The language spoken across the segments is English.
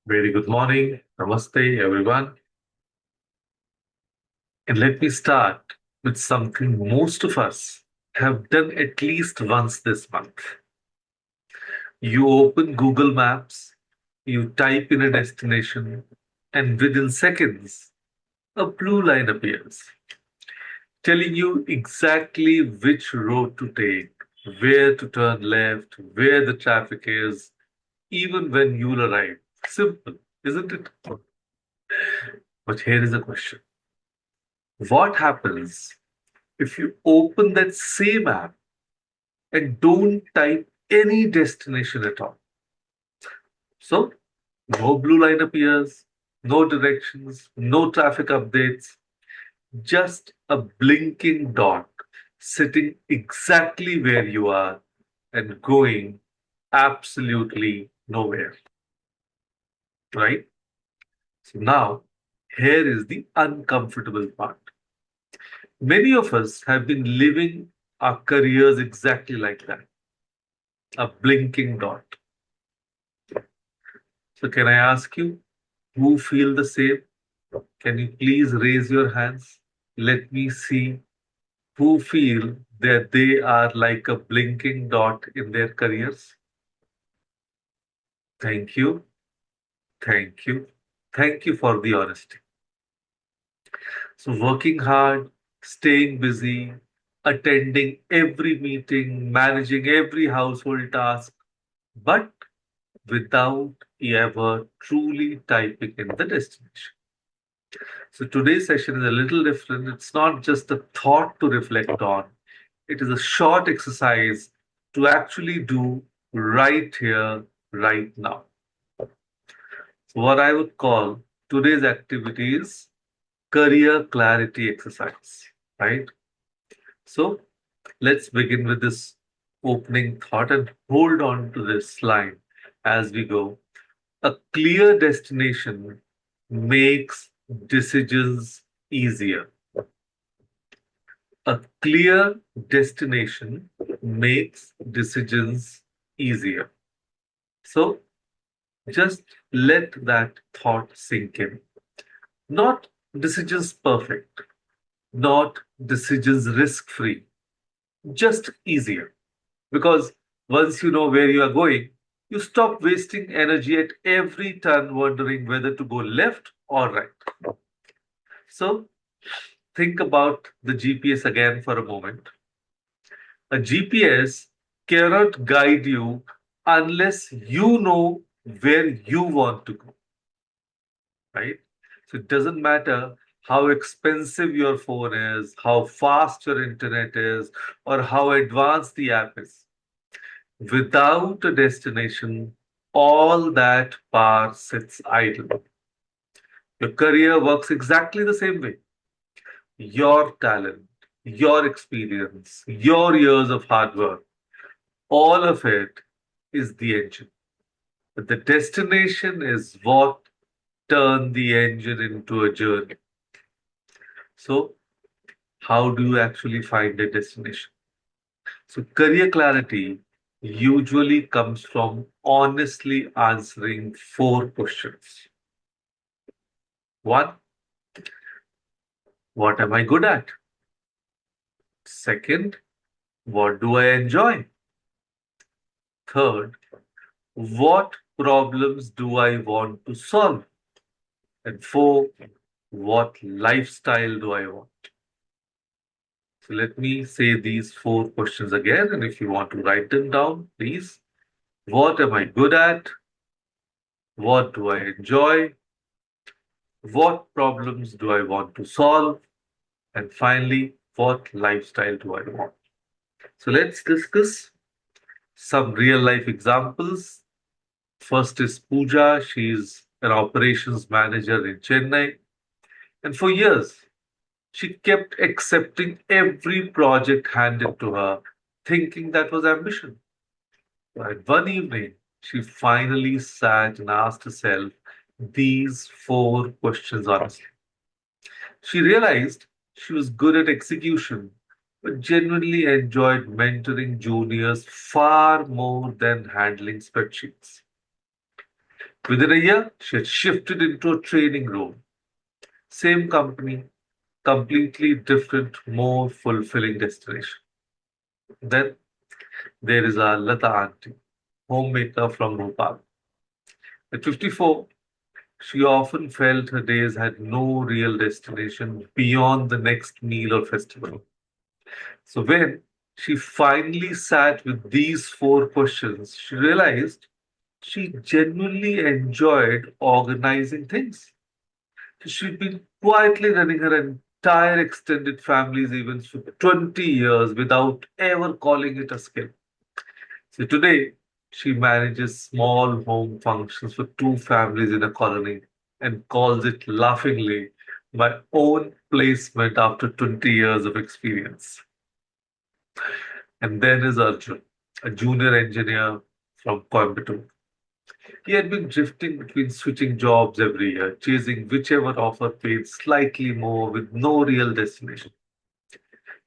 Very good morning. Namaste, everyone. And let me start with something most of us have done at least once this month. You open Google Maps, you type in a destination, and within seconds, a blue line appears telling you exactly which road to take, where to turn left, where the traffic is, even when you'll arrive. Simple, isn't it? But here is a question. What happens if you open that same app and don't type any destination at all? So, no blue line appears, no directions, no traffic updates, just a blinking dot sitting exactly where you are and going absolutely nowhere, right? So, now here is the uncomfortable part. Many of us have been living our careers exactly like that, a blinking dot. So, can I ask you who feel the same? Can you please raise your hands? Let me see who feel that they are like a blinking dot in their careers. Thank you. Thank you. Thank you for the honesty. So, working hard, staying busy, attending every meeting, managing every household task, but without ever truly typing in the destination. So today's session is a little different. It's not just a thought to reflect on, it is a short exercise to actually do right here, right now. So what I would call today's activity is career clarity exercise, right? So let's begin with this opening thought and hold on to this line as we go. A clear destination makes decisions easier. A clear destination makes decisions easier. So just let that thought sink in. Not decisions perfect, not decisions risk free, just easier. Because once you know where you are going, you stop wasting energy at every turn wondering whether to go left or right. So think about the GPS again for a moment. A GPS cannot guide you unless you know where you want to go, right? So it doesn't matter how expensive your phone is, how fast your internet is, or how advanced the app is. Without a destination, all that power sits idle. Your career works exactly the same way. Your talent, your experience, your years of hard work, all of it is the engine. But the destination is what turned the engine into a journey. So, how do you actually find a destination? So, career clarity usually comes from honestly answering four questions. One, what am I good at? Second, what do I enjoy? Third, what problems do I want to solve? And four, what lifestyle do I want? So let me say these four questions again. And if you want to write them down, please. What am I good at? What do I enjoy? What problems do I want to solve? And finally, what lifestyle do I want? So let's discuss some real life examples. First is Pooja. She's an operations manager in Chennai. And for years, she kept accepting every project handed to her, thinking that was ambition. But one evening, she finally sat and asked herself these four questions honestly. She realized she was good at execution, but genuinely enjoyed mentoring juniors far more than handling spreadsheets. Within a year, she had shifted into a training role. Same company, completely different, more fulfilling destination. Then there is our Lata auntie, homemaker from Bhopal. At 54, she often felt her days had no real destination beyond the next meal or festival. So when she finally sat with these four questions, she realized she genuinely enjoyed organizing things. She'd been quietly running her entire extended family's events for 20 years without ever calling it a skill. So today, she manages small home functions for two families in a colony and calls it laughingly my own placement after 20 years of experience. And then is Arjun, a junior engineer from Coimbatore. He had been drifting between switching jobs every year, chasing whichever offer paid slightly more with no real destination.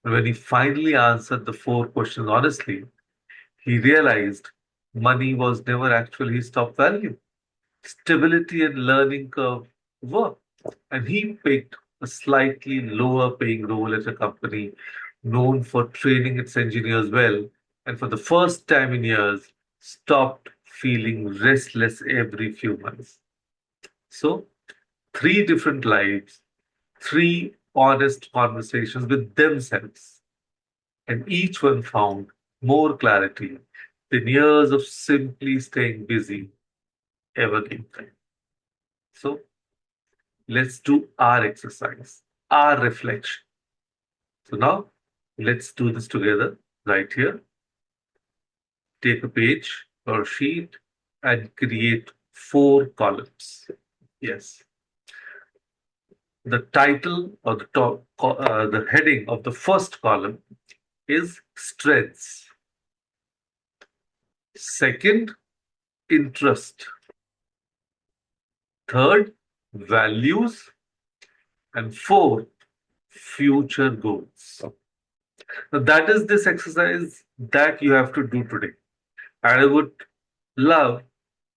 And when he finally answered the four questions honestly, he realized money was never actually his top value. Stability and learning curve were. And he picked a slightly lower paying role at a company known for training its engineers well, and for the first time in years, stopped feeling restless every few months. So, three different lives, three honest conversations with themselves, and each one found more clarity than years of simply staying busy ever gave them. So, let's do our exercise, our reflection. So, now let's do this together right here. Take a page or sheet and create four columns. Yes. The title or the heading of the first column is strengths. Second, interest. Third, values. And fourth, future goals. Now, that is this exercise that you have to do today. And I would love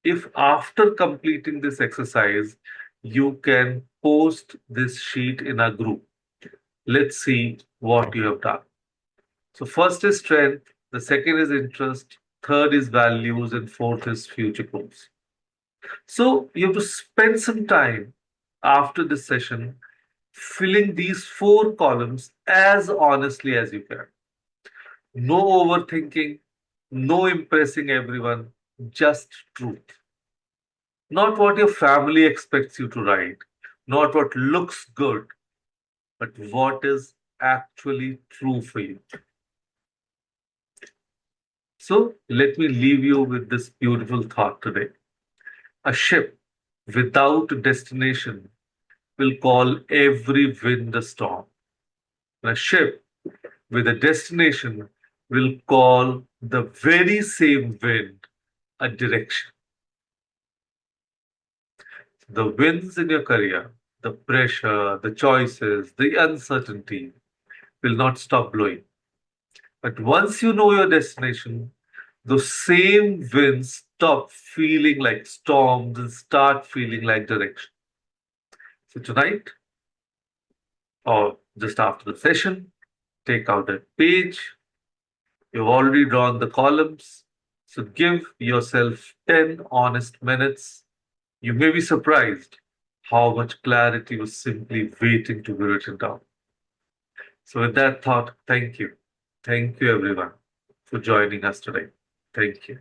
if after completing this exercise, you can post this sheet in a group. Let's see what you have done. So, first is strength, the second is interest, third is values, and fourth is future goals. So, you have to spend some time after this session filling these four columns as honestly as you can. No overthinking, no impressing everyone, just truth. Not what your family expects you to write, not what looks good, but what is actually true for you. So let me leave you with this beautiful thought today. A ship without a destination will call every wind a storm. And a ship with a destination will call the very same wind a direction. The winds in your career, the pressure, the choices, the uncertainty will not stop blowing. But once you know your destination, those same winds stop feeling like storms and start feeling like direction. So tonight, or just after the session, take out a page. You've already drawn the columns. So give yourself 10 honest minutes. You may be surprised how much clarity was simply waiting to be written down. So, with that thought, thank you. Thank you, everyone, for joining us today. Thank you.